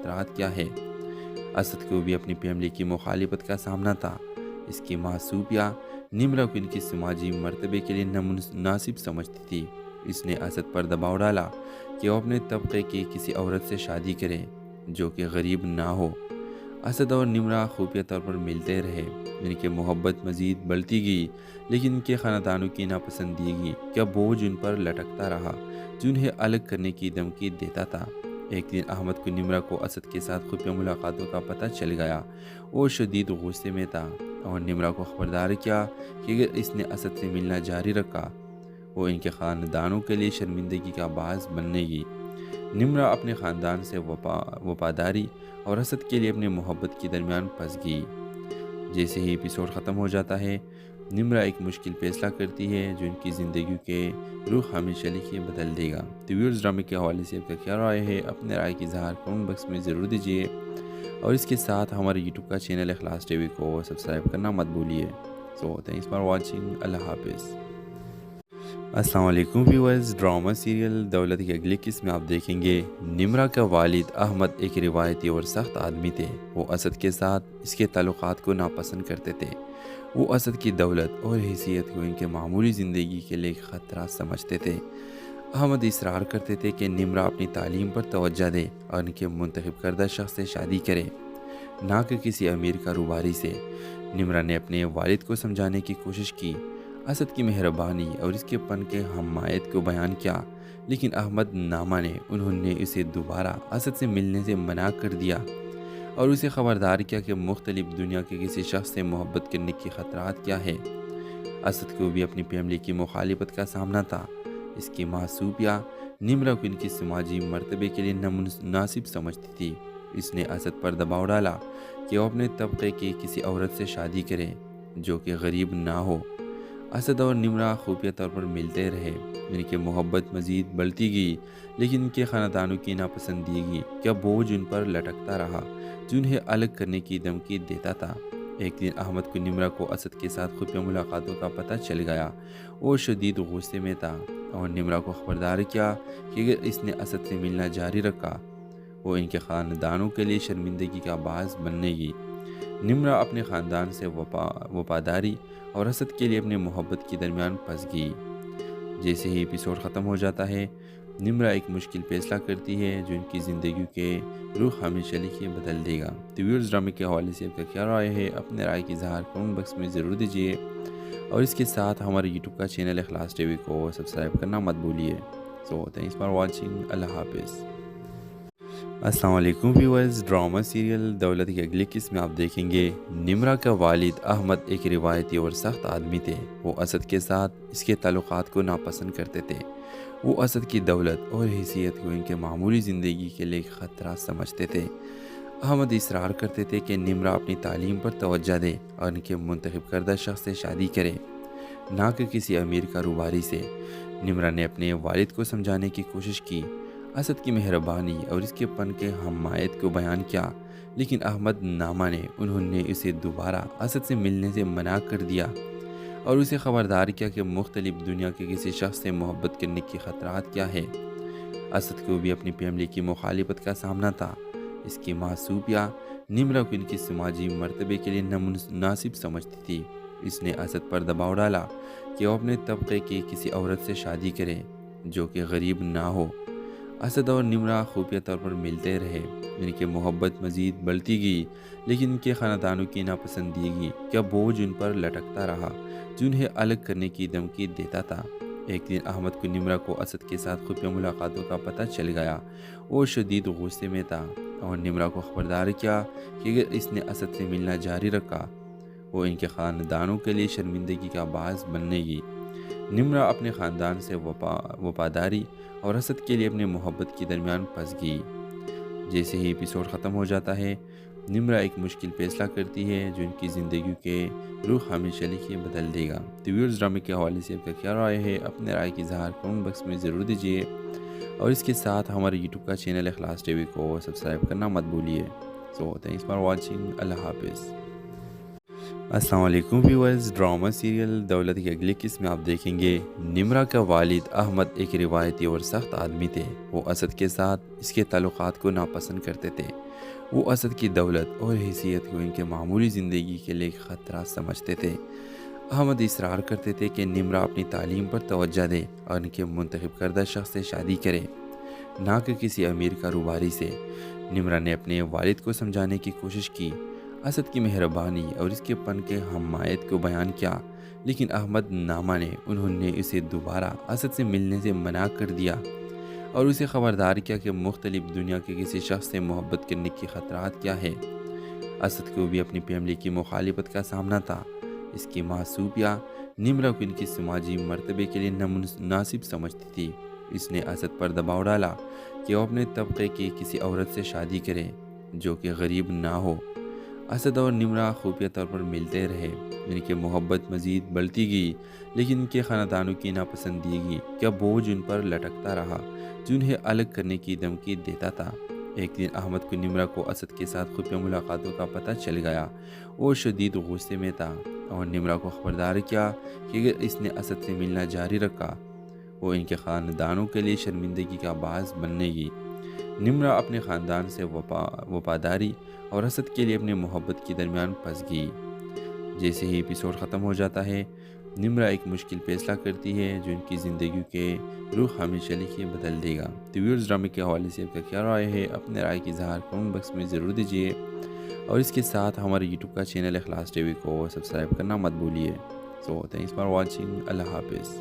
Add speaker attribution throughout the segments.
Speaker 1: خطرات کیا ہے۔ اسد کو بھی اپنی فیملی کی مخالفت کا سامنا تھا۔ اس کی ماں سوپیا نمرا کو ان کی سماجی مرتبے کے لیے نامناسب سمجھتی تھی۔ اس نے اسد پر دباؤ ڈالا کہ وہ اپنے طبقے کی کسی عورت سے شادی کرے جو کہ غریب نہ ہو۔ اسد اور نمرا خفیہ طور پر ملتے رہے۔ ان کی محبت مزید بڑھتی گئی، لیکن ان کے خاندانوں کی ناپسندیدگی کا بوجھ ان پر لٹکتا رہا، جو انہیں الگ کرنے کی دھمکی دیتا تھا۔ ایک دن احمد کو نمرا کو اسد کے ساتھ خفیہ ملاقاتوں کا پتہ چل گیا۔ وہ شدید غصے میں تھا اور نمرا کو خبردار کیا کہ اگر اس نے اسد سے ملنا جاری رکھا وہ ان کے خاندانوں کے لیے شرمندگی کا باعث بننے گی۔ نمرا اپنے خاندان سے وفاداری اور اسد کے لیے اپنے محبت کے درمیان پھنس گئی۔ جیسے ہی ایپیسوڈ ختم ہو جاتا ہے، نمرا ایک مشکل فیصلہ کرتی ہے جو ان کی زندگی کے رخ ہمیشہ لیے بدل دے گا۔ تو ویورز، ڈرامے کے حوالے سے آپ کا کیا رائے ہے؟ اپنے رائے کی اظہار کمنٹ باکس میں ضرور دیجیے، اور اس کے ساتھ ہمارے یوٹیوب کا چینل اخلاص ٹی وی کو سبسکرائب کرنا مت بھولیے۔ سو تھینکس فار واچنگ۔ اللہ حافظ۔ السلام علیکم ویورز، ڈرامہ سیریل دولت کی اگلی قسط میں آپ دیکھیں گے نمرا کا والد احمد ایک روایتی اور سخت آدمی تھے۔ وہ اسد کے ساتھ اس کے تعلقات کو ناپسند کرتے تھے۔ وہ اسد کی دولت اور حیثیت کو ان کے معمولی زندگی کے لیے خطرہ سمجھتے تھے۔ احمد اصرار کرتے تھے کہ نمرا اپنی تعلیم پر توجہ دے اور ان کے منتخب کردہ شخص سے شادی کرے، نہ کہ کسی امیر کاروباری سے۔ نمرا نے اپنے والد کو سمجھانے کی کوشش کی، اسد کی مہربانی اور اس کے پن کے حمایت کو بیان کیا، لیکن احمد نہ مانے۔ انہوں نے اسے دوبارہ اسد سے ملنے سے منع کر دیا اور اسے خبردار کیا کہ مختلف دنیا کے کسی شخص سے محبت کرنے کی خطرات کیا ہے۔ اسد کو بھی اپنی فیملی کی مخالفت کا سامنا تھا۔ اس کی ماں سوپیا نمرا کو ان کی سماجی مرتبے کے لیے نامناسب سمجھتی تھی۔ اس نے اسد پر دباؤ ڈالا کہ وہ اپنے طبقے کی کسی عورت سے شادی کرے جو کہ غریب نہ ہو۔ اسد اور نمرا خفیہ طور پر ملتے رہے۔ ان کی محبت مزید بڑھتی گئی، لیکن ان کے خاندانوں کی ناپسندیدگی کا بوجھ ان پر لٹکتا رہا، جو انہیں الگ کرنے کی دھمکی دیتا تھا۔ ایک دن احمد کو نمرا کو اسد کے ساتھ خفیہ ملاقاتوں کا پتہ چل گیا۔ وہ شدید غصے میں تھا اور نمرا کو خبردار کیا کہ اگر اس نے اسد سے ملنا جاری رکھا وہ ان کے خاندانوں کے لیے شرمندگی کا باعث بننے گی۔ نمرا اپنے خاندان سے وفاداری اور اسد کے لیے اپنے محبت کے درمیان پھنس گئی۔ جیسے ہی ایپیسوڈ ختم ہو جاتا ہے، نمرا ایک مشکل فیصلہ کرتی ہے جو ان کی زندگی کے رخ ہمیشہ لیے بدل دے گا۔ تو ویورز، ڈرامے کے حوالے سے آپ کا کیا رائے ہے؟ اپنے رائے کی اظہار کمنٹ باکس میں ضرور دیجیے، اور اس کے ساتھ ہمارے یوٹیوب کا چینل اخلاص ٹی وی کو سبسکرائب کرنا مت بھولیے۔ سو تھینکس فار واچنگ۔ اللہ حافظ۔ السلام علیکم ویورز، ڈرامہ سیریل دولت کی اگلی قسط میں آپ دیکھیں گے نمرا کا والد احمد ایک روایتی اور سخت آدمی تھے۔ وہ اسد کے ساتھ اس کے تعلقات کو ناپسند کرتے تھے۔ وہ اسد کی دولت اور حیثیت کو ان کے معمولی زندگی کے لیے خطرہ سمجھتے تھے۔ احمد اصرار کرتے تھے کہ نمرا اپنی تعلیم پر توجہ دے اور ان کے منتخب کردہ شخص سے شادی کرے، نہ کہ کسی امیر کاروباری سے۔ نمرا نے اپنے والد کو سمجھانے کی کوشش کی، اسد کی مہربانی اور اس کے پن کے حمایت کو بیان کیا، لیکن احمد نہ مانے۔ انہوں نے اسے دوبارہ اسد سے ملنے سے منع کر دیا اور اسے خبردار کیا کہ مختلف دنیا کے کسی شخص سے محبت کرنے کی خطرات کیا ہے۔ اسد کو بھی اپنی فیملی کی مخالفت کا سامنا تھا۔ اس کی ماں سوپیا نمرا کو ان کی سماجی مرتبے کے لیے نامناسب سمجھتی تھی۔ اس نے اسد پر دباؤ ڈالا کہ وہ اپنے طبقے کی کسی عورت سے شادی کرے جو کہ غریب نہ ہو۔ اسد اور نمرا خفیہ طور پر ملتے رہے۔ ان کی محبت مزید بڑھتی گئی، لیکن ان کے خاندانوں کی ناپسندیدگی کا بوجھ ان پر لٹکتا رہا، جو انہیں الگ کرنے کی دھمکی دیتا تھا۔ ایک دن احمد کو نمرا کو اسد کے ساتھ خفیہ ملاقاتوں کا پتہ چل گیا۔ وہ شدید غصے میں تھا اور نمرا کو خبردار کیا کہ اگر اس نے اسد سے ملنا جاری رکھا وہ ان کے خاندانوں کے لیے شرمندگی کا باعث بننے گی۔ نمرا اپنے خاندان سے وفاداری اور اسد کے لیے اپنے محبت کے درمیان پھنس گئی۔ جیسے ہی ایپیسوڈ ختم ہو جاتا ہے، نمرا ایک مشکل فیصلہ کرتی ہے جو ان کی زندگی کے رخ ہمیشہ لیے بدل دے گا۔ تو ویورز، ڈرامے کے حوالے سے آپ کا کیا رائے ہے؟ اپنے رائے کی اظہار کمنٹ باکس میں ضرور دیجیے، اور اس کے ساتھ ہمارے یوٹیوب کا چینل اخلاص ٹی وی کو سبسکرائب کرنا مت بھولیے۔ سو تھینکس فار واچنگ۔ اللہ حافظ۔ السلام علیکم ویورز، ڈرامہ سیریل دولت کی اگلی قسم میں آپ دیکھیں گے نمرہ کا والد احمد ایک روایتی اور سخت آدمی تھے۔ وہ اسد کے ساتھ اس کے تعلقات کو ناپسند کرتے تھے۔ وہ اسد کی دولت اور حیثیت کو ان کے معمولی زندگی کے لیے ایک خطرہ سمجھتے تھے۔ احمد اصرار کرتے تھے کہ نمرہ اپنی تعلیم پر توجہ دے اور ان کے منتخب کردہ شخص سے شادی کرے، نہ کہ کسی امیر کاروباری سے۔ نمرہ نے اپنے والد کو سمجھانے کی کوشش کی، اسد کی مہربانی اور اس کے پن کے حمایت کو بیان کیا، لیکن احمد نہ مانے۔ انہوں نے اسے دوبارہ اسد سے ملنے سے منع کر دیا اور اسے خبردار کیا کہ مختلف دنیا کے کسی شخص سے محبت کرنے کی خطرات کیا ہے۔ اسد کو بھی اپنی فیملی کی مخالفت کا سامنا تھا۔ اس کی ماں صوفیہ نمرہ کو ان کی سماجی مرتبے کے لیے نامناسب سمجھتی تھی۔ اس نے اسد پر دباؤ ڈالا کہ وہ اپنے طبقے کی کسی عورت سے شادی کرے جو کہ غریب نہ ہو۔ اسد اور نمرہ خفیہ طور پر ملتے رہے۔ ان کی محبت مزید بڑھتی گئی، لیکن ان کے خاندانوں کی ناپسندیدگی کا بوجھ ان پر لٹکتا رہا، جو انہیں الگ کرنے کی دھمکی دیتا تھا۔ ایک دن احمد کو نمرہ کو اسد کے ساتھ خفیہ ملاقاتوں کا پتہ چل گیا۔ وہ شدید غصے میں تھا اور نمرہ کو خبردار کیا کہ اگر اس نے اسد سے ملنا جاری رکھا وہ ان کے خاندانوں کے لیے شرمندگی کا باعث بننے گی۔ نمرہ اپنے خاندان سے وفاداری اور اسد کے لیے اپنے محبت کے درمیان پھنس گئی۔ جیسے ہی ایپیسوڈ ختم ہو جاتا ہے، نمرہ ایک مشکل فیصلہ کرتی ہے جو ان کی زندگی کے رخ ہمیشہ کے لیے بدل دے گا۔ تو ویورز، ڈرامے کے حوالے سے آپ کا کیا رائے ہے؟ اپنے رائے کی اظہار کمنٹ باکس میں ضرور دیجیے، اور اس کے ساتھ ہمارے یوٹیوب کا چینل اخلاص ٹی وی کو سبسکرائب کرنا مت بھولیے۔ سو تھینکس فار واچنگ، اللہ حافظ۔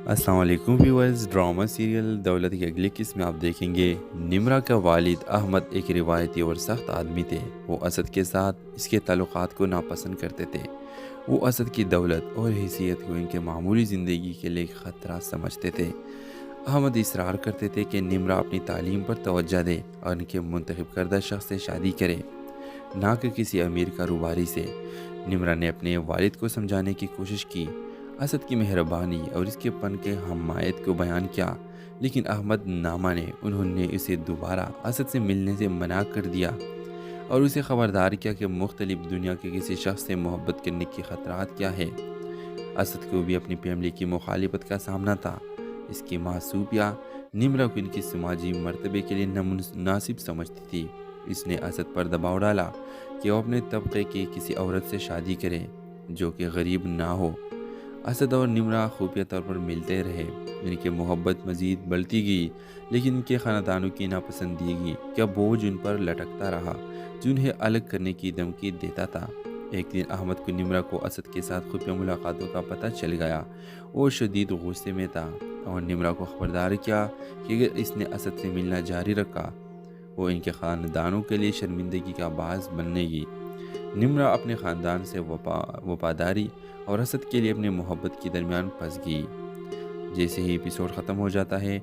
Speaker 1: السلام علیکم ویورز، ڈرامہ سیریل دولت کی اگلی قسم میں آپ دیکھیں گے نمرہ کا والد احمد ایک روایتی اور سخت آدمی تھے۔ وہ اسد کے ساتھ اس کے تعلقات کو ناپسند کرتے تھے۔ وہ اسد کی دولت اور حیثیت کو ان کے معمولی زندگی کے لیے ایک خطرہ سمجھتے تھے۔ احمد اصرار کرتے تھے کہ نمرہ اپنی تعلیم پر توجہ دے اور ان کے منتخب کردہ شخص سے شادی کرے، نہ کہ کسی امیر کاروباری سے۔ نمرہ نے اپنے والد کو سمجھانے کی کوشش کی، اسد کی مہربانی اور اس کے پن کے حمایت کو بیان کیا، لیکن احمد نہ مانے۔ انہوں نے اسے دوبارہ اسد سے ملنے سے منع کر دیا اور اسے خبردار کیا کہ مختلف دنیا کے کسی شخص سے محبت کرنے کی خطرات کیا ہے۔ اسد کو بھی اپنی فیملی کی مخالفت کا سامنا تھا۔ اس کی ماں صوفیہ نمرہ کو ان کی سماجی مرتبے کے لیے نامناسب سمجھتی تھی۔ اس نے اسد پر دباؤ ڈالا کہ وہ اپنے طبقے کی کسی عورت سے شادی کرے جو کہ غریب نہ ہو۔ اسد اور نمرہ خفیہ طور پر ملتے رہے۔ ان کی محبت مزید بڑھتی گئی، لیکن ان کے خاندانوں کی ناپسندیدگی کا بوجھ ان پر لٹکتا رہا، جو انہیں الگ کرنے کی دھمکی دیتا تھا۔ ایک دن احمد کو نمرہ کو اسد کے ساتھ خفیہ ملاقاتوں کا پتہ چل گیا۔ وہ شدید غصے میں تھا اور نمرہ کو خبردار کیا کہ اگر اس نے اسد سے ملنا جاری رکھا وہ ان کے خاندانوں کے لیے شرمندگی کا باعث بننے گی۔ نمرہ اپنے خاندان سے وفاداری اور اسد کے لیے اپنے محبت کے درمیان پھنس گئی۔ جیسے ہی ایپیسوڈ ختم ہو جاتا ہے،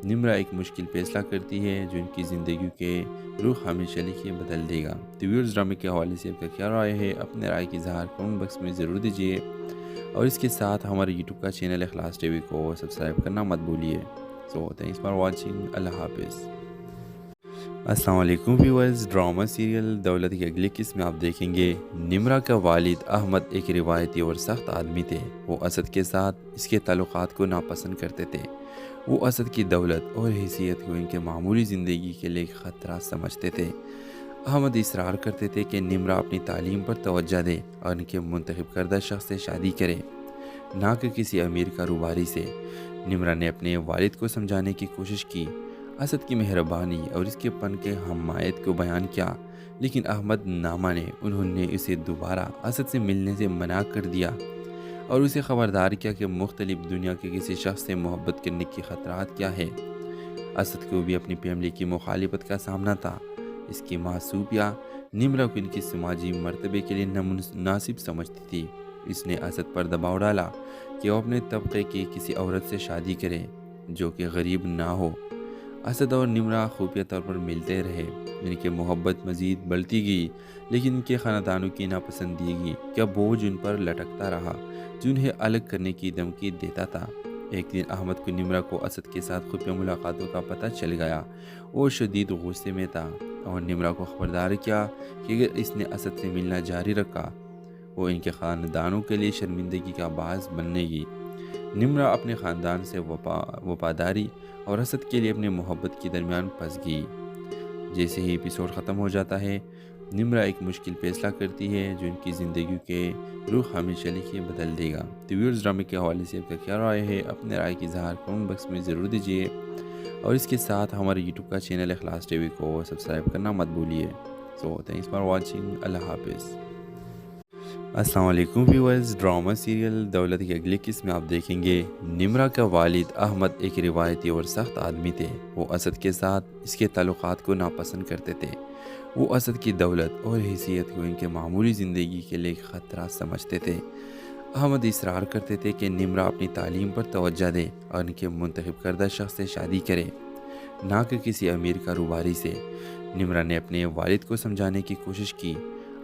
Speaker 1: نمرہ ایک مشکل فیصلہ کرتی ہے جو ان کی زندگی کے رخ ہمیشہ کے لیے بدل دے گا۔ تو ویورز، ڈرامے کے حوالے سے آپ کا کیا رائے ہے؟ اپنے رائے کی اظہار کمنٹ باکس میں ضرور دیجیے، اور اس کے ساتھ ہمارے یوٹیوب کا چینل اخلاص ٹی وی کو سبسکرائب کرنا مت بھولیے۔ سو تھینکس فار واچنگ، اللہ حافظ۔ السلام علیکم ویورز، ڈرامہ سیریل دولت کی اگلی قسم میں آپ دیکھیں گے نمرہ کا والد احمد ایک روایتی اور سخت آدمی تھے۔ وہ اسد کے ساتھ اس کے تعلقات کو ناپسند کرتے تھے۔ وہ اسد کی دولت اور حیثیت کو ان کے معمولی زندگی کے لیے ایک خطرہ سمجھتے تھے۔ احمد اصرار کرتے تھے کہ نمرہ اپنی تعلیم پر توجہ دے اور ان کے منتخب کردہ شخص سے شادی کرے، نہ کہ کسی امیر کاروباری سے۔ نمرہ نے اپنے والد کو سمجھانے کی کوشش کی، اسد کی مہربانی اور اس کے پن کے حمایت کو بیان کیا، لیکن احمد نہ مانے۔ انہوں نے اسے دوبارہ اسد سے ملنے سے منع کر دیا اور اسے خبردار کیا کہ مختلف دنیا کے کسی شخص سے محبت کرنے کی خطرات کیا ہے۔ اسد کو بھی اپنی فیملی کی مخالفت کا سامنا تھا۔ اس کی ماں صوفیہ نمرہ کو ان کی سماجی مرتبے کے لیے نامناسب سمجھتی تھی۔ اس نے اسد پر دباؤ ڈالا کہ وہ اپنے طبقے کی کسی عورت سے شادی کرے جو کہ غریب نہ ہو۔ اسد اور نمرہ خفیہ طور پر ملتے رہے۔ ان کی محبت مزید بڑھتی گئی، لیکن ان کے خاندانوں کی ناپسندیدگی کا بوجھ ان پر لٹکتا رہا، جو انہیں الگ کرنے کی دھمکی دیتا تھا۔ ایک دن احمد کو نمرہ کو اسد کے ساتھ خفیہ ملاقاتوں کا پتہ چل گیا۔ وہ شدید غصے میں تھا اور نمرہ کو خبردار کیا کہ اگر اس نے اسد سے ملنا جاری رکھا وہ ان کے خاندانوں کے لیے شرمندگی کا باعث بننے گی۔ نمرہ اپنے خاندان سے وفاداری اور اسد کے لیے اپنے محبت کے درمیان پھنس گئی۔ جیسے ہی ایپیسوڈ ختم ہو جاتا ہے، نمرہ ایک مشکل فیصلہ کرتی ہے جو ان کی زندگی کے رخ ہمیشہ لیے بدل دے گا۔ تو ویورز، ڈرامے کے حوالے سے آپ کا کیا رائے ہے؟ اپنے رائے کی اظہار کمنٹ باکس میں ضرور دیجیے، اور اس کے ساتھ ہمارے یوٹیوب کا چینل اخلاص ٹی وی کو سبسکرائب کرنا مت بھولیے۔ سو تھینکس فار واچنگ۔ اللہ حافظ۔ السلام علیکم ویورز، ڈرامہ سیریل دولت کی اگلی قسط میں آپ دیکھیں گے نمرہ کا والد احمد ایک روایتی اور سخت آدمی تھے۔ وہ اسد کے ساتھ اس کے تعلقات کو ناپسند کرتے تھے۔ وہ اسد کی دولت اور حیثیت کو ان کے معمولی زندگی کے لیے ایک خطرہ سمجھتے تھے۔ احمد اصرار کرتے تھے کہ نمرہ اپنی تعلیم پر توجہ دے اور ان کے منتخب کردہ شخص سے شادی کرے، نہ کہ کسی امیر کاروباری سے۔ نمرہ نے اپنے والد کو سمجھانے کی کوشش کی،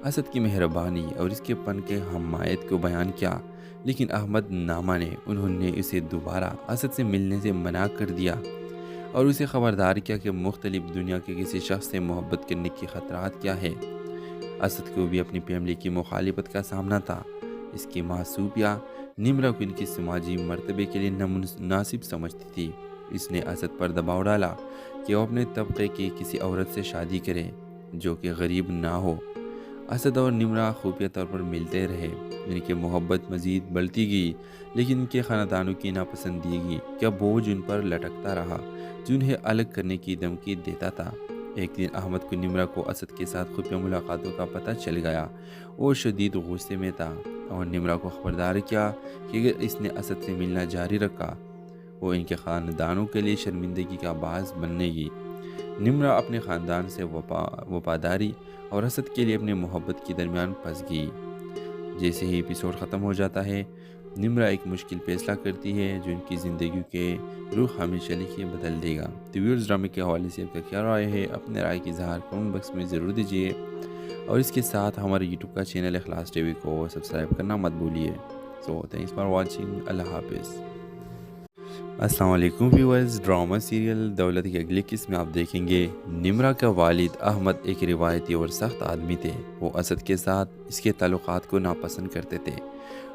Speaker 1: اسد کی مہربانی اور اس کے پن کے حمایت کو بیان کیا، لیکن احمد نہ مانے۔ انہوں نے اسے دوبارہ اسد سے ملنے سے منع کر دیا اور اسے خبردار کیا کہ مختلف دنیا کے کسی شخص سے محبت کرنے کی خطرات کیا ہے۔ اسد کو بھی اپنی فیملی کی مخالفت کا سامنا تھا۔ اس کی ماں صوفیہ نمرہ کو ان کی سماجی مرتبے کے لیے نامناسب سمجھتی تھی۔ اس نے اسد پر دباؤ ڈالا کہ وہ اپنے طبقے کی کسی عورت سے شادی کرے جو کہ غریب نہ ہو۔ اسد اور نمرہ خفیہ طور پر ملتے رہے۔ ان کی محبت مزید بڑھتی گئی، لیکن ان کے خاندانوں کی ناپسندیدگی کا بوجھ ان پر لٹکتا رہا، جو انہیں الگ کرنے کی دھمکی دیتا تھا۔ ایک دن احمد کو نمرہ کو اسد کے ساتھ خفیہ ملاقاتوں کا پتہ چل گیا۔ وہ شدید غصے میں تھا اور نمرہ کو خبردار کیا کہ اگر اس نے اسد سے ملنا جاری رکھا، وہ ان کے خاندانوں کے لیے شرمندگی کا باعث بننے گی۔ نمرہ اپنے خاندان سے وفاداری اور اسد کے لیے اپنے محبت کے درمیان پھنس گئی۔ جیسے ہی ایپیسوڈ ختم ہو جاتا ہے، نمرہ ایک مشکل فیصلہ کرتی ہے جو ان کی زندگی کے رخ ہمیشہ لیے بدل دے گا۔ تو ویورز، ڈرامے کے حوالے سے آپ کا کیا رائے ہے؟ اپنے رائے کی اظہار کمنٹ باکس میں ضرور دیجیے، اور اس کے ساتھ ہمارے یوٹیوب کا چینل اخلاص ٹی وی کو سبسکرائب کرنا مت بھولیے۔ سو تھینکس فار واچنگ۔ اللہ حافظ۔ السلام علیکم ویورز، ڈرامہ سیریل دولت کی اگلی قسط میں آپ دیکھیں گے نمرہ کا والد احمد ایک روایتی اور سخت آدمی تھے۔ وہ اسد کے ساتھ اس کے تعلقات کو ناپسند کرتے تھے۔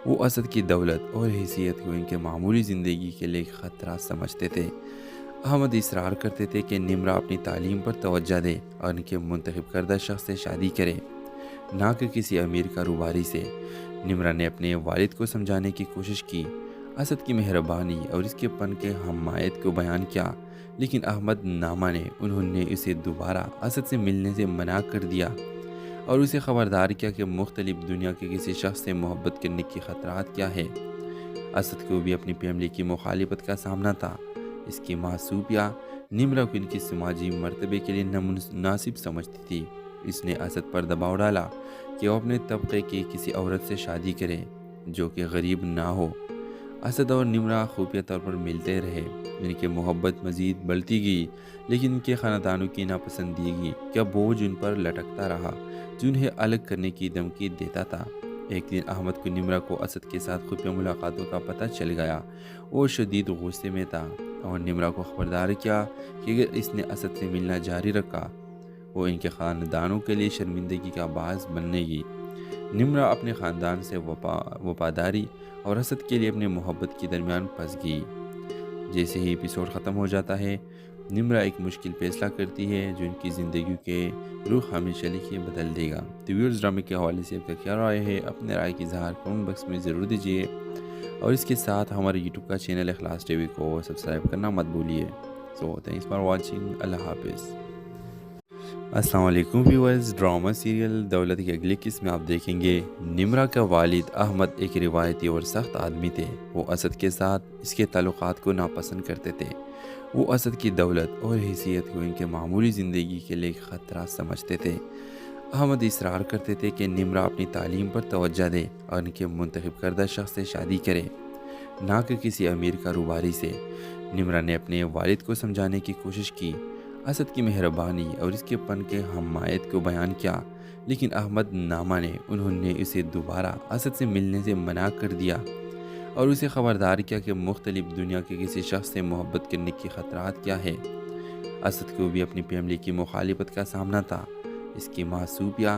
Speaker 1: وہ اسد کی دولت اور حیثیت کو ان کے معمولی زندگی کے لیے ایک خطرہ سمجھتے تھے۔ احمد اصرار کرتے تھے کہ نمرہ اپنی تعلیم پر توجہ دے اور ان کے منتخب کردہ شخص سے شادی کرے، نہ کہ کسی امیر کاروباری سے۔ نمرہ نے اپنے والد کو سمجھانے کی کوشش کی، اسد کی مہربانی اور اس کے پن کے حمایت کو بیان کیا، لیکن احمد نہ مانے۔ انہوں نے اسے دوبارہ اسد سے ملنے سے منع کر دیا اور اسے خبردار کیا کہ مختلف دنیا کے کسی شخص سے محبت کرنے کی خطرات کیا ہے۔ اسد کو بھی اپنی فیملی کی مخالفت کا سامنا تھا۔ اس کی ماں صوفیہ نمرہ کو ان کی سماجی مرتبے کے لیے نامناسب سمجھتی تھی۔ اس نے اسد پر دباؤ ڈالا کہ وہ اپنے طبقے کی کسی عورت سے شادی کرے جو کہ غریب نہ ہو۔ اسد اور نمرہ خفیہ طور پر ملتے رہے۔ ان کی محبت مزید بڑھتی گئی، لیکن ان کے خاندانوں کی ناپسندیدگی کا بوجھ ان پر لٹکتا رہا، جو انہیں الگ کرنے کی دھمکی دیتا تھا۔ ایک دن احمد کو نمرہ کو اسد کے ساتھ خفیہ ملاقاتوں کا پتہ چل گیا۔ وہ شدید غصے میں تھا اور نمرہ کو خبردار کیا کہ اگر اس نے اسد سے ملنا جاری رکھا، وہ ان کے خاندانوں کے لیے شرمندگی کا باعث بننے گی۔ نمرہ اپنے خاندان سے وفاداری اور اسد کے لیے اپنے محبت کے درمیان پھنس گئی۔ جیسے ہی ایپیسوڈ ختم ہو جاتا ہے، نمرہ ایک مشکل فیصلہ کرتی ہے جو ان کی زندگی کے رخ ہمیشہ لیے بدل دے گا۔ تو ویورز، ڈرامے کے حوالے سے آپ کا کیا رائے ہے؟ اپنے رائے کی اظہار کمنٹ باکس میں ضرور دیجیے، اور اس کے ساتھ ہمارے یوٹیوب کا چینل اخلاص ٹی وی کو سبسکرائب کرنا مت بھولیے۔ سو تھینکس فار واچنگ۔ اللہ حافظ۔ السلام علیکم ویورز، ڈرامہ سیریل دولت کی اگلی قسط میں آپ دیکھیں گے نمرہ کا والد احمد ایک روایتی اور سخت آدمی تھے۔ وہ اسد کے ساتھ اس کے تعلقات کو ناپسند کرتے تھے۔ وہ اسد کی دولت اور حیثیت کو ان کے معمولی زندگی کے لیے ایک خطرہ سمجھتے تھے۔ احمد اصرار کرتے تھے کہ نمرہ اپنی تعلیم پر توجہ دے اور ان کے منتخب کردہ شخص سے شادی کرے، نہ کہ کسی امیر کاروباری سے۔ نمرہ نے اپنے والد کو سمجھانے کی کوشش کی، اسد کی مہربانی اور اس کے پن کے حمایت کو بیان کیا، لیکن احمد نہ مانے۔ انہوں نے اسے دوبارہ اسد سے ملنے سے منع کر دیا اور اسے خبردار کیا کہ مختلف دنیا کے کسی شخص سے محبت کرنے کی خطرات کیا ہے۔ اسد کو بھی اپنی فیملی کی مخالفت کا سامنا تھا۔ اس کی ماں صوفیہ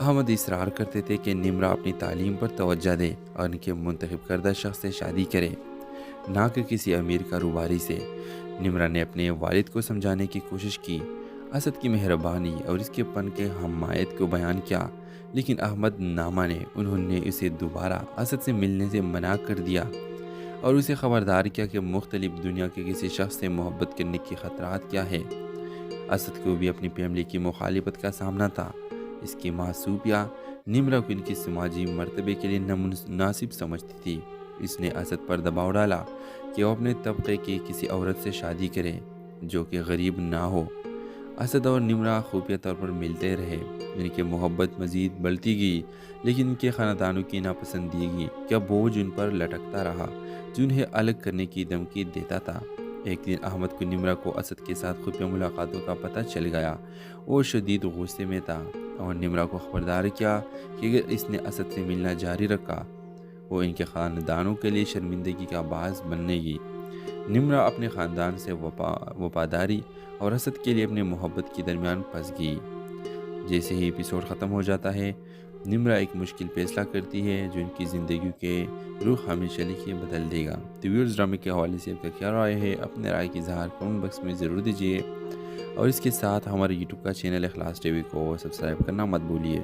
Speaker 1: احمد اصرار کرتے تھے کہ نمرہ اپنی تعلیم پر توجہ دے اور ان کے منتخب کردہ شخص سے شادی کرے، نہ کہ کسی امیر کاروباری سے۔ نمرہ نے اپنے والد کو سمجھانے کی کوشش کی، اسد کی مہربانی اور اس کے پن کے حمایت کو بیان کیا، لیکن احمد نہ مانے۔ انہوں نے اسے دوبارہ اسد سے ملنے سے منع کر دیا اور اسے خبردار کیا کہ مختلف دنیا کے کسی شخص سے محبت کرنے کے خطرات کیا ہے۔ اسد کو بھی اپنی فیملی کی مخالفت کا سامنا تھا۔ اس کی ماں صوفیہ نمرہ کو ان کی سماجی مرتبے کے لیے نامناسب سمجھتی تھی۔ اس نے اسد پر دباؤ ڈالا کہ وہ اپنے طبقے کی کسی عورت سے شادی کرے جو کہ غریب نہ ہو۔ اسد اور نمرہ خفیہ طور پر ملتے رہے۔ ان کی محبت مزید بڑھتی گئی، لیکن ان کے خاندانوں کی ناپسندیدگی کا بوجھ ان پر لٹکتا رہا، جو انہیں الگ کرنے کی دھمکی دیتا تھا۔ ایک دن احمد کو نمرہ کو اسد کے ساتھ خفیہ ملاقاتوں کا پتہ چل گیا۔ وہ شدید غصے میں تھا اور نمرہ کو خبردار کیا کہ اگر اس نے اسد سے ملنا جاری رکھا وہ ان کے خاندانوں کے لیے شرمندگی کا باعث بننے گی۔ نمرہ اپنے خاندان سے وفاداری اور اسد کے لیے اپنے محبت کے درمیان پھنس گئی۔ جیسے ہی ایپیسوڈ ختم ہو جاتا ہے، نمرہ ایک مشکل فیصلہ کرتی ہے جو ان کی زندگی کے رخ ہمیشہ کے بدل دے گا۔ تو ویورز، ڈرامے کے حوالے سے آپ کا کیا رائے ہے؟ اپنے رائے کی اظہار کمنٹ باکس میں ضرور دیجیے، اور اس کے ساتھ ہمارے یوٹیوب کا چینل اخلاص ٹی وی کو سبسکرائب کرنا مت بھولیے۔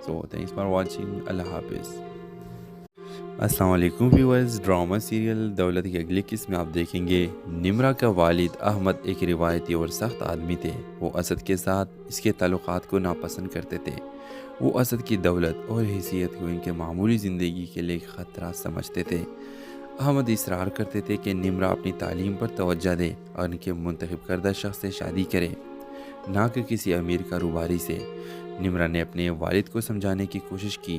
Speaker 1: سو تھینکس فار واچنگ۔ اللہ حافظ۔ السلام علیکم ویورز، ڈرامہ سیریل دولت کی اگلی قسط میں آپ دیکھیں گے نمرہ کا والد احمد ایک روایتی اور سخت آدمی تھے۔ وہ اسد کے ساتھ اس کے تعلقات کو ناپسند کرتے تھے۔ وہ اسد کی دولت اور حیثیت کو ان کے معمولی زندگی کے لیے ایک خطرہ سمجھتے تھے۔ احمد اصرار کرتے تھے کہ نمرہ اپنی تعلیم پر توجہ دے اور ان کے منتخب کردہ شخص سے شادی کرے، نہ کہ کسی امیر کاروباری سے۔ نمرہ نے اپنے والد کو سمجھانے کی کوشش کی،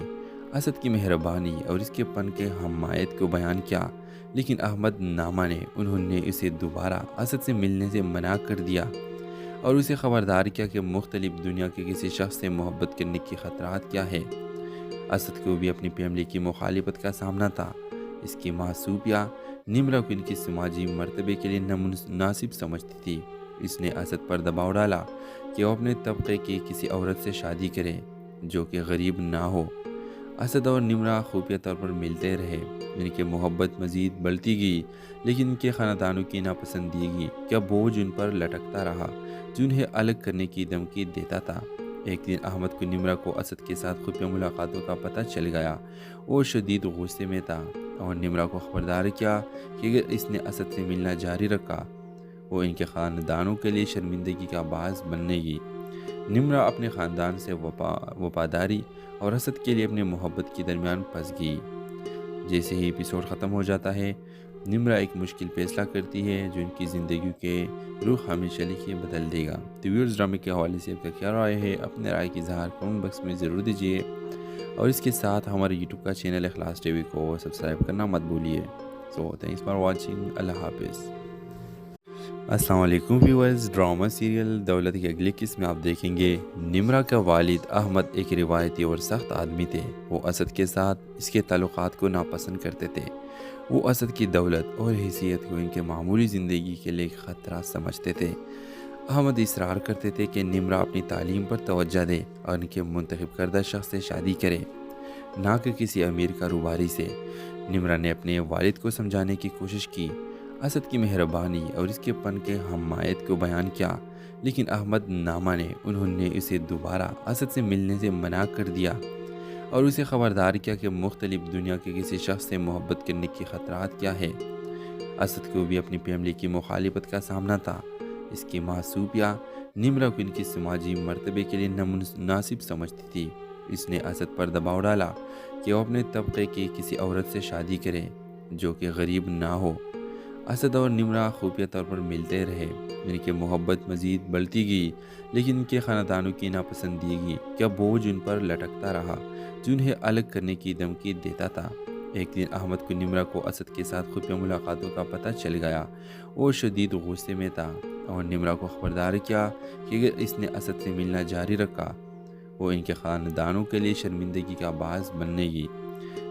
Speaker 1: اسد کی مہربانی اور اس کے پن کے حمایت کو بیان کیا، لیکن احمد نہ مانے۔ انہوں نے اسے دوبارہ اسد سے ملنے سے منع کر دیا اور اسے خبردار کیا کہ مختلف دنیا کے کسی شخص سے محبت کرنے کے خطرات کیا ہے۔ اسد کو بھی اپنی فیملی کی مخالفت کا سامنا تھا۔ اس کی ماں صوفیہ نمرہ کو ان کی سماجی مرتبے کے لیے نامناسب سمجھتی تھی۔ اس نے اسد پر دباؤ ڈالا کہ وہ اپنے طبقے کی کسی عورت سے شادی کرے جو کہ غریب نہ ہو۔ اسد اور نمرہ خفیہ طور پر ملتے رہے۔ ان کی محبت مزید بڑھتی گئی، لیکن ان کے خاندانوں کی ناپسندیدگی کا بوجھ ان پر لٹکتا رہا، جو انہیں الگ کرنے کی دھمکی دیتا تھا۔ ایک دن احمد کو نمرہ کو اسد کے ساتھ خفیہ ملاقاتوں کا پتہ چل گیا۔ وہ شدید غصے میں تھا اور نمرہ کو خبردار کیا کہ اگر اس نے اسد سے ملنا جاری رکھا وہ ان کے خاندانوں کے لیے شرمندگی کا باعث بننے گی۔ نمرہ اپنے خاندان سے وفاداری اور اسد کے لیے اپنے محبت کے درمیان پھنس گئی۔ جیسے ہی ایپیسوڈ ختم ہو جاتا ہے، نمرہ ایک مشکل فیصلہ کرتی ہے جو ان کی زندگی کے رخ ہمیشہ کے بدل دے گا۔ تو ویورز، ڈرامے کے حوالے سے آپ کا کیا رائے ہے؟ اپنے رائے کی اظہار کمنٹ باکس میں ضرور دیجیے، اور اس کے ساتھ ہمارے یوٹیوب کا چینل اخلاص ٹی وی کو سبسکرائب کرنا مت بھولیے۔ سو تھینکس فار واچنگ۔ اللہ حافظ۔ السلام علیکم ویورز، ڈرامہ سیریل دولت کی اگلی قسط میں آپ دیکھیں گے نمرہ کا والد احمد ایک روایتی اور سخت آدمی تھے۔ وہ اسد کے ساتھ اس کے تعلقات کو ناپسند کرتے تھے۔ وہ اسد کی دولت اور حیثیت کو ان کے معمولی زندگی کے لیے ایک خطرہ سمجھتے تھے۔ احمد اصرار کرتے تھے کہ نمرہ اپنی تعلیم پر توجہ دے اور ان کے منتخب کردہ شخص سے شادی کرے، نہ کہ کسی امیر کاروباری سے۔ نمرہ نے اپنے والد کو سمجھانے کی کوشش کی، اسد کی مہربانی اور اس کے پن کے حمایت کو بیان کیا، لیکن احمد نہ مانے۔ انہوں نے اسے دوبارہ اسد سے ملنے سے منع کر دیا اور اسے خبردار کیا کہ مختلف دنیا کے کسی شخص سے محبت کرنے کے خطرات کیا ہے۔ اسد کو بھی اپنی فیملی کی مخالفت کا سامنا تھا۔ اس کی ماں صوفیہ نمرہ کو ان کی سماجی مرتبے کے لیے نامناسب سمجھتی تھی۔ اس نے اسد پر دباؤ ڈالا کہ وہ اپنے طبقے کی کسی عورت سے شادی کرے جو کہ غریب نہ ہو۔ اسد اور نمرہ خفیہ طور پر ملتے رہے۔ ان کی محبت مزید بڑھتی گئی، لیکن ان کے خاندانوں کی ناپسندیدگی کا بوجھ ان پر لٹکتا رہا، جو انہیں الگ کرنے کی دھمکی دیتا تھا۔ ایک دن احمد کو نمرہ کو اسد کے ساتھ خفیہ ملاقاتوں کا پتہ چل گیا۔ وہ شدید غصے میں تھا اور نمرہ کو خبردار کیا کہ اگر اس نے اسد سے ملنا جاری رکھا وہ ان کے خاندانوں کے لیے شرمندگی کا باعث بننے گی۔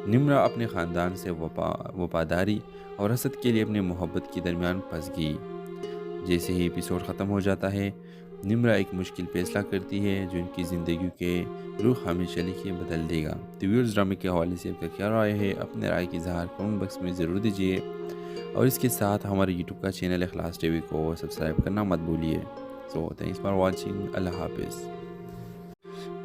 Speaker 1: نمرہ اپنے خاندان سے وفاداری اور اسد کے لیے اپنے محبت کے درمیان پھنس گئی۔ جیسے ہی ایپیسوڈ ختم ہو جاتا ہے، نمرہ ایک مشکل فیصلہ کرتی ہے جو ان کی زندگی کے رخ ہمیشہ لکھے بدل دے گا۔ تو ویورز، ڈرامے کے حوالے سے آپ کا کیا رائے ہے؟ اپنے رائے کی اظہار کمنٹ باکس میں ضرور دیجیے، اور اس کے ساتھ ہمارے یوٹیوب کا چینل اخلاص ٹی وی کو سبسکرائب کرنا مت بھولیے۔ سو تھینکس فار واچنگ، اللہ حافظ۔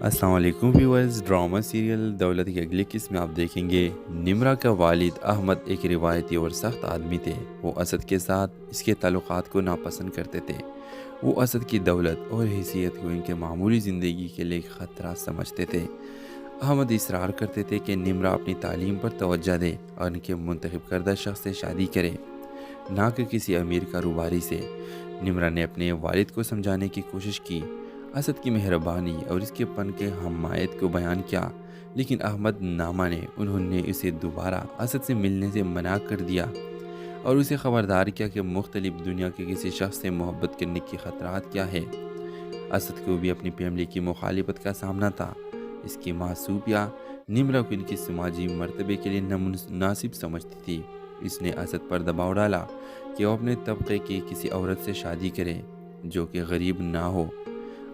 Speaker 1: السلام علیکم ویورز، ڈرامہ سیریل دولت کی اگلی قسط میں آپ دیکھیں گے نمرہ کا والد احمد ایک روایتی اور سخت آدمی تھے۔ وہ اسد کے ساتھ اس کے تعلقات کو ناپسند کرتے تھے۔ وہ اسد کی دولت اور حیثیت کو ان کے معمولی زندگی کے لیے خطرہ سمجھتے تھے۔ احمد اصرار کرتے تھے کہ نمرہ اپنی تعلیم پر توجہ دے اور ان کے منتخب کردہ شخص سے شادی کرے، نہ کہ کسی امیر کاروباری سے۔ نمرہ نے اپنے والد کو سمجھانے کی کوشش کی، اسد کی مہربانی اور اس کے پن کے حمایت کو بیان کیا، لیکن احمد نہ مانے۔ انہوں نے اسے دوبارہ اسد سے ملنے سے منع کر دیا اور اسے خبردار کیا کہ مختلف دنیا کے کسی شخص سے محبت کرنے کی خطرات کیا ہے۔ اسد کو بھی اپنی فیملی کی مخالفت کا سامنا تھا۔ اس کی ماں صوفیہ نمرہ کو ان کی سماجی مرتبے کے لیے نامناسب سمجھتی تھی۔ اس نے اسد پر دباؤ ڈالا کہ وہ اپنے طبقے کی کسی عورت سے شادی کرے جو کہ غریب نہ ہو۔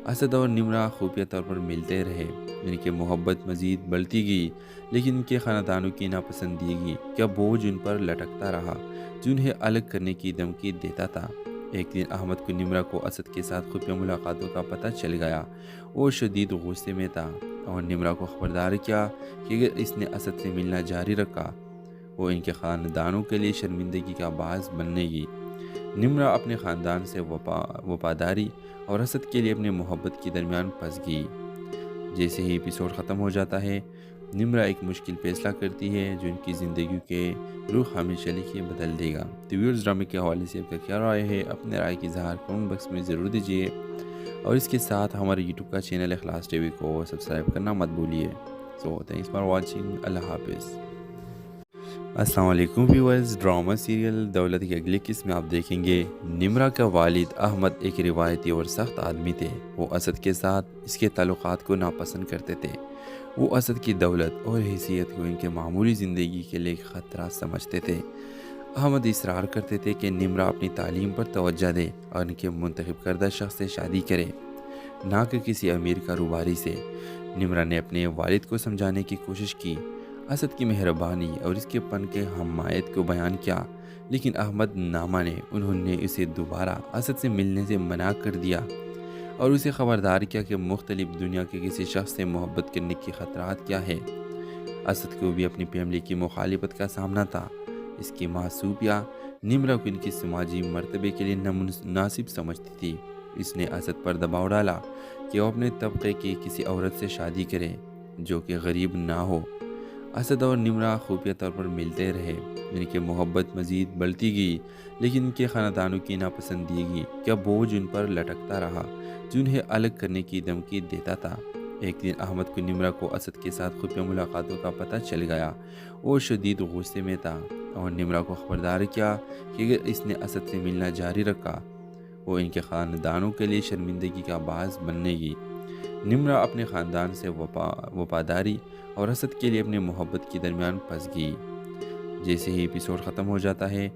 Speaker 1: اسد اور نمرہ خفیہ طور پر ملتے رہے۔ ان کی محبت مزید بڑھتی گئی، لیکن ان کے خاندانوں کی ناپسندیدگی کا بوجھ ان پر لٹکتا رہا، جو انہیں الگ کرنے کی دھمکی دیتا تھا۔ ایک دن احمد کو نمرہ کو اسد کے ساتھ خفیہ ملاقاتوں کا پتہ چل گیا۔ وہ شدید غصے میں تھا اور نمرہ کو خبردار کیا کہ اگر اس نے اسد سے ملنا جاری رکھا وہ ان کے خاندانوں کے لیے شرمندگی کا باعث بننے گی۔ نمرہ اپنے خاندان سے وفاداری اور اسد کے لیے اپنے محبت کے درمیان پھنس گئی۔ جیسے ہی ایپیسوڈ ختم ہو جاتا ہے، نمرہ ایک مشکل فیصلہ کرتی ہے جو ان کی زندگی کے رخ ہمیشہ لکھے بدل دے گا۔ تو ویورز، ڈرامے کے حوالے سے آپ کا کیا رائے ہے؟ اپنے رائے کی اظہار کمنٹ باکس میں ضرور دیجیے، اور اس کے ساتھ ہمارے یوٹیوب کا چینل اخلاص ٹی وی کو سبسکرائب کرنا مت بھولیے۔ سو تھینکس فار واچنگ، اللہ حافظ۔ السلام علیکم ویورز، ڈرامہ سیریل دولت کی اگلی قسط میں آپ دیکھیں گے نمرہ کا والد احمد ایک روایتی اور سخت آدمی تھے۔ وہ اسد کے ساتھ اس کے تعلقات کو ناپسند کرتے تھے۔ وہ اسد کی دولت اور حیثیت کو ان کے معمولی زندگی کے لیے خطرہ سمجھتے تھے۔ احمد اصرار کرتے تھے کہ نمرہ اپنی تعلیم پر توجہ دے اور ان کے منتخب کردہ شخص سے شادی کرے، نہ کہ کسی امیر کاروباری سے۔ نمرہ نے اپنے والد کو سمجھانے کی کوشش کی، اسد کی مہربانی اور اس کے پن کے حمایت کو بیان کیا، لیکن احمد نہ مانے۔ انہوں نے اسے دوبارہ اسد سے ملنے سے منع کر دیا اور اسے خبردار کیا کہ مختلف دنیا کے کسی شخص سے محبت کرنے کی خطرات کیا ہے۔ اسد کو بھی اپنی فیملی کی مخالفت کا سامنا تھا۔ اس کی ماں صوفیہ نمرہ کو ان کی سماجی مرتبے کے لیے نامناسب سمجھتی تھی۔ اس نے اسد پر دباؤ ڈالا کہ وہ اپنے طبقے کی کسی عورت سے شادی کرے جو کہ غریب نہ ہو۔ اسد اور نمرہ خفیہ طور پر ملتے رہے۔ ان کی محبت مزید بڑھتی گئی، لیکن ان کے خاندانوں کی ناپسندیدگی کا بوجھ ان پر لٹکتا رہا، جو انہیں الگ کرنے کی دھمکی دیتا تھا۔ ایک دن احمد کو نمرہ کو اسد کے ساتھ خفیہ ملاقاتوں کا پتہ چل گیا۔ وہ شدید غصے میں تھا اور نمرہ کو خبردار کیا کہ اگر اس نے اسد سے ملنا جاری رکھا وہ ان کے خاندانوں کے لیے شرمندگی کا باعث بننے گی۔ نمرہ اپنے خاندان سے وفاداری اور اسد کے لیے اپنے محبت کے درمیان پھنس گئی۔ جیسے ہی ایپیسوڈ ختم ہو جاتا ہے،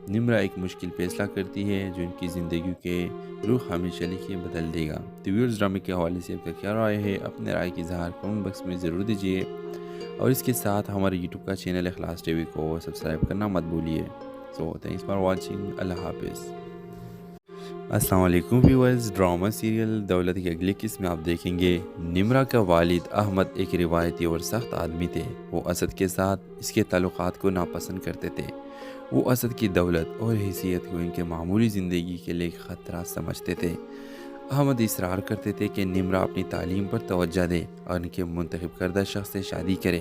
Speaker 1: نمرہ ایک مشکل فیصلہ کرتی ہے جو ان کی زندگی کے رخ ہمیشہ لکھے بدل دے گا۔ تو ویورز، ڈرامے کے حوالے سے آپ کا کیا رائے ہے؟ اپنے رائے کی اظہار کمنٹ باکس میں ضرور دیجیے، اور اس کے ساتھ ہمارے یوٹیوب کا چینل اخلاص ٹی وی کو سبسکرائب کرنا مت بھولیے۔ سو تھینکس فار واچنگ، اللہ حافظ۔ السلام علیکم ویورز، ڈرامہ سیریل دولت کی اگلی قسط میں آپ دیکھیں گے نمرہ کا والد احمد ایک روایتی اور سخت آدمی تھے۔ وہ اسد کے ساتھ اس کے تعلقات کو ناپسند کرتے تھے۔ وہ اسد کی دولت اور حیثیت کو ان کے معمولی زندگی کے لیے خطرہ سمجھتے تھے۔ احمد اصرار کرتے تھے کہ نمرہ اپنی تعلیم پر توجہ دے اور ان کے منتخب کردہ شخص سے شادی کرے،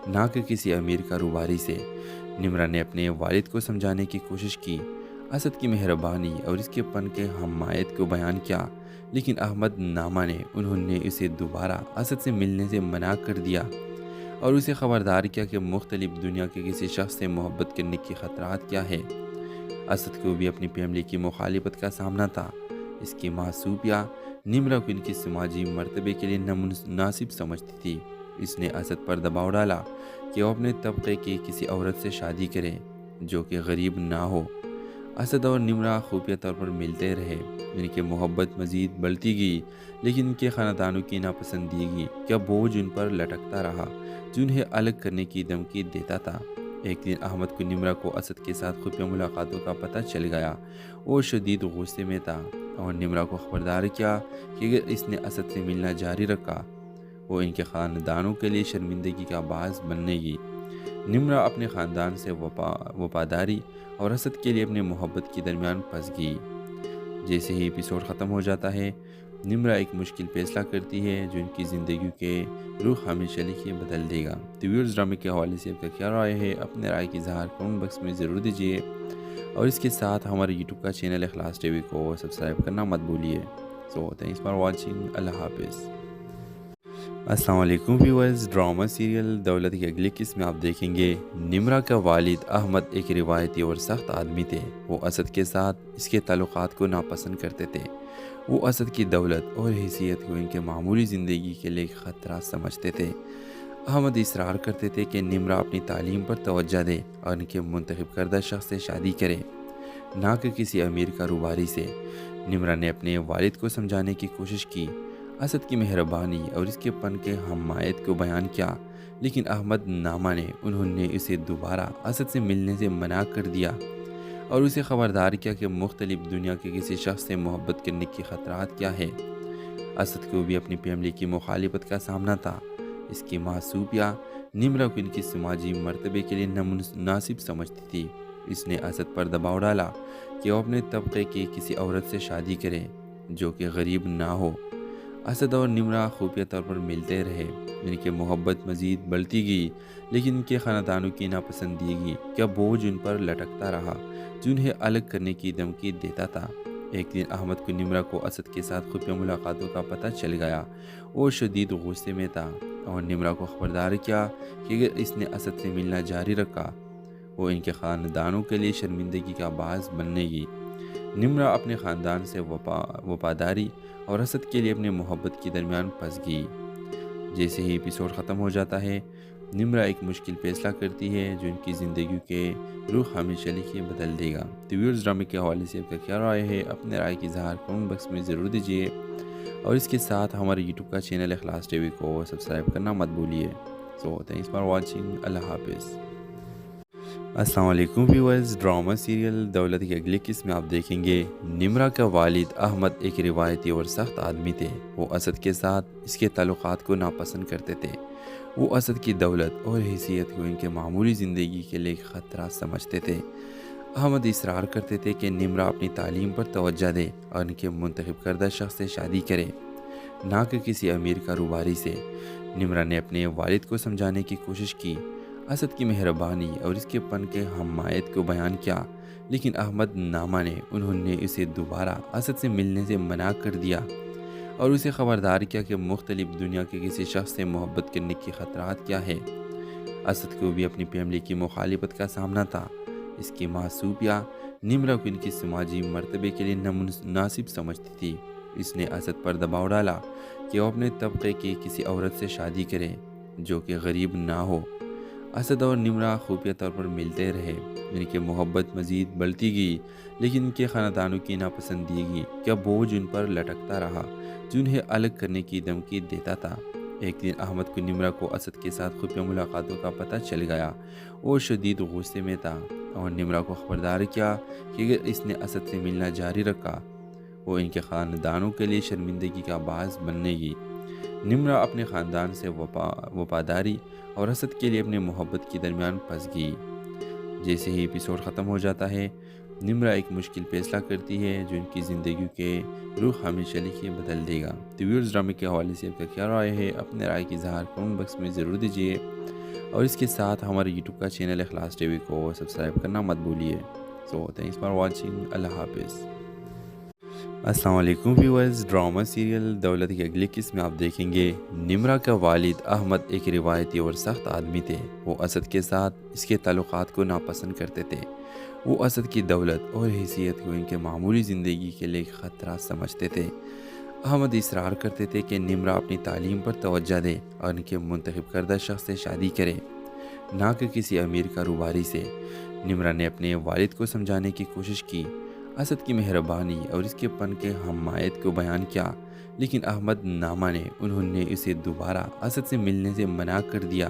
Speaker 1: نہ کہ کسی امیر کاروباری سے۔ نمرہ نے اپنے والد کو سمجھانے کی کوشش کی، اسد کی مہربانی اور اس کے پن کے حمایت کو بیان کیا، لیکن احمد نہ مانے۔ انہوں نے اسے دوبارہ اسد سے ملنے سے منع کر دیا اور اسے خبردار کیا کہ مختلف دنیا کے کسی شخص سے محبت کرنے کی خطرات کیا ہے۔ اسد کو بھی اپنی فیملی کی مخالفت کا سامنا تھا۔ اس کی ماں صوفیہ نمرہ کو ان کی سماجی مرتبے کے لیے نامناسب سمجھتی تھی۔ اس نے اسد پر دباؤ ڈالا کہ وہ اپنے طبقے کی کسی عورت سے شادی کرے جو کہ غریب نہ ہو۔ اسد اور نمرہ خفیہ طور پر ملتے رہے، ان کی محبت مزید بڑھتی گئی، لیکن ان کے خاندانوں کی ناپسندیدگی کا بوجھ ان پر لٹکتا رہا، جو انہیں الگ کرنے کی دھمکی دیتا تھا۔ ایک دن احمد کو نمرہ کو اسد کے ساتھ خفیہ ملاقاتوں کا پتہ چل گیا۔ وہ شدید غصے میں تھا اور نمرہ کو خبردار کیا کہ اگر اس نے اسد سے ملنا جاری رکھا وہ ان کے خاندانوں کے لیے شرمندگی کا باعث بننے گی۔ نمرہ اپنے خاندان سے وفاداری اور اسد کے لیے اپنے محبت کے درمیان پھنس گئی۔ جیسے ہی ایپیسوڈ ختم ہو جاتا ہے، نمرہ ایک مشکل فیصلہ کرتی ہے جو ان کی زندگی کے رخ ہمیشہ کے لیے بدل دے گا۔ تو ویورز، ڈرامے کے حوالے سے آپ کا کیا رائے ہے؟ اپنے رائے کی اظہار کمنٹ باکس میں ضرور دیجیے، اور اس کے ساتھ ہمارے یوٹیوب کا چینل اخلاص ٹی وی کو سبسکرائب کرنا مت بھولیے۔ سو تھینکس فار واچنگ، اللہ حافظ۔ السلام علیکم ویورز، ڈرامہ سیریل دولت کی اگلی قسط میں آپ دیکھیں گے نمرہ کا والد احمد ایک روایتی اور سخت آدمی تھے۔ وہ اسد کے ساتھ اس کے تعلقات کو ناپسند کرتے تھے۔ وہ اسد کی دولت اور حیثیت کو ان کے معمولی زندگی کے لیے خطرہ سمجھتے تھے۔ احمد اصرار کرتے تھے کہ نمرہ اپنی تعلیم پر توجہ دے اور ان کے منتخب کردہ شخص سے شادی کرے، نہ کہ کسی امیر کاروباری سے۔ نمرہ نے اپنے والد کو سمجھانے کی کوشش کی، اسد کی مہربانی اور اس کے پن کے حمایت کو بیان کیا، لیکن احمد نہ مانے۔ انہوں نے اسے دوبارہ اسد سے ملنے سے منع کر دیا اور اسے خبردار کیا کہ مختلف دنیا کے کسی شخص سے محبت کرنے کی خطرات کیا ہے۔ اسد کو بھی اپنی فیملی کی مخالفت کا سامنا تھا۔ اس کی ماں صوفیہ نمرہ کو ان کی سماجی مرتبے کے لیے نامناسب سمجھتی تھی۔ اس نے اسد پر دباؤ ڈالا کہ وہ اپنے طبقے کی کسی عورت سے شادی کرے جو کہ غریب نہ ہو۔ اسد اور نمرہ خفیہ طور پر ملتے رہے، ان کی محبت مزید بڑھتی گئی، لیکن ان کے خاندانوں کی ناپسندیدگی کا بوجھ ان پر لٹکتا رہا، جو انہیں الگ کرنے کی دھمکی دیتا تھا۔ ایک دن احمد کو نمرہ کو اسد کے ساتھ خفیہ ملاقاتوں کا پتہ چل گیا۔ وہ شدید غصے میں تھا اور نمرہ کو خبردار کیا کہ اگر اس نے اسد سے ملنا جاری رکھا وہ ان کے خاندانوں کے لیے شرمندگی کا باعث بننے گی۔ نمرہ اپنے خاندان سے وفاداری اور اسد کے لیے اپنے محبت کے درمیان پھنس گئی۔ جیسے ہی ایپیسوڈ ختم ہو جاتا ہے، نمرہ ایک مشکل فیصلہ کرتی ہے جو ان کی زندگی کے رخ ہمیشہ کے لیے بدل دے گا۔ تو ویورز، ڈرامے کے حوالے سے آپ کا کیا رائے ہے؟ اپنے رائے کی اظہار کمنٹ باکس میں ضرور دیجیے، اور اس کے ساتھ ہمارے یوٹیوب کا چینل اخلاص ٹی وی کو سبسکرائب کرنا مت بھولیے۔ سو تھینکس فار واچنگ، اللہ حافظ۔ السلام علیکم ویورز، ڈرامہ سیریل دولت کی اگلی قسط میں آپ دیکھیں گے نمرہ کا والد احمد ایک روایتی اور سخت آدمی تھے۔ وہ اسد کے ساتھ اس کے تعلقات کو ناپسند کرتے تھے۔ وہ اسد کی دولت اور حیثیت کو ان کے معمولی زندگی کے لیے خطرہ سمجھتے تھے۔ احمد اصرار کرتے تھے کہ نمرہ اپنی تعلیم پر توجہ دے اور ان کے منتخب کردہ شخص سے شادی کرے، نہ کہ کسی امیر کاروباری سے۔ نمرہ نے اپنے والد کو سمجھانے کی کوشش کی، اسد کی مہربانی اور اس کے پن کے حمایت کو بیان کیا، لیکن احمد نہ مانے۔ انہوں نے اسے دوبارہ اسد سے ملنے سے منع کر دیا اور اسے خبردار کیا کہ مختلف دنیا کے کسی شخص سے محبت کرنے کی خطرات کیا ہے۔ اسد کو بھی اپنی فیملی کی مخالفت کا سامنا تھا۔ اس کی ماں صوفیہ نمرہ کو ان کی سماجی مرتبے کے لیے نامناسب سمجھتی تھی۔ اس نے اسد پر دباؤ ڈالا کہ وہ اپنے طبقے کی کسی عورت سے شادی کرے جو کہ غریب نہ ہو۔ اسد اور نمرہ خفیہ طور پر ملتے رہے، ان کی محبت مزید بڑھتی گئی، لیکن ان کے خاندانوں کی ناپسندیدگی کا بوجھ ان پر لٹکتا رہا، جو انہیں الگ کرنے کی دھمکی دیتا تھا۔ ایک دن احمد کو نمرہ کو اسد کے ساتھ خفیہ ملاقاتوں کا پتہ چل گیا۔ وہ شدید غصے میں تھا اور نمرہ کو خبردار کیا کہ اگر اس نے اسد سے ملنا جاری رکھا وہ ان کے خاندانوں کے لیے شرمندگی کا باعث بننے گی۔ نمرہ اپنے خاندان سے وفاداری اور اسد کے لیے اپنے محبت کے درمیان پھنس گئی۔ جیسے ہی ایپیسوڈ ختم ہو جاتا ہے، نمرہ ایک مشکل فیصلہ کرتی ہے جو ان کی زندگی کے رخ ہمیشہ کے لیے بدل دے گا۔ تو ویورز، ڈرامے کے حوالے سے آپ کا کیا رائے ہے؟ اپنے رائے کی اظہار کمنٹ باکس میں ضرور دیجیے، اور اس کے ساتھ ہمارے یوٹیوب کا چینل اخلاص ٹی وی کو سبسکرائب کرنا مت بھولیے۔ سو تھینکس فار واچنگ، اللہ حافظ۔ السلام علیکم ویورز، ڈرامہ سیریل دولت کی اگلی قسط میں آپ دیکھیں گے نمرہ کا والد احمد ایک روایتی اور سخت آدمی تھے۔ وہ اسد کے ساتھ اس کے تعلقات کو ناپسند کرتے تھے۔ وہ اسد کی دولت اور حیثیت کو ان کے معمولی زندگی کے لیے خطرہ سمجھتے تھے۔ احمد اصرار کرتے تھے کہ نمرہ اپنی تعلیم پر توجہ دے اور ان کے منتخب کردہ شخص سے شادی کرے، نہ کہ کسی امیر کاروباری سے۔ نمرہ نے اپنے والد کو سمجھانے کی کوشش کی، اسد کی مہربانی اور اس کے پن کے حمایت کو بیان کیا، لیکن احمد نہ مانے۔ انہوں نے اسے دوبارہ اسد سے ملنے سے منع کر دیا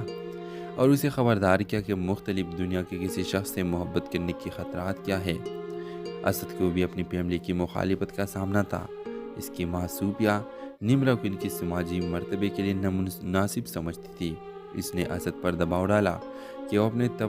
Speaker 1: اور اسے خبردار کیا کہ مختلف دنیا کے کسی شخص سے محبت کرنے کی خطرات کیا ہے۔ اسد کو بھی اپنی فیملی کی مخالفت کا سامنا تھا۔ اس کی ماں صوفیہ نمرہ کو ان کی سماجی مرتبے کے لیے نامناسب سمجھتی تھی۔ اس نے اسد پر دباؤ ڈالا کہ وہ اپنے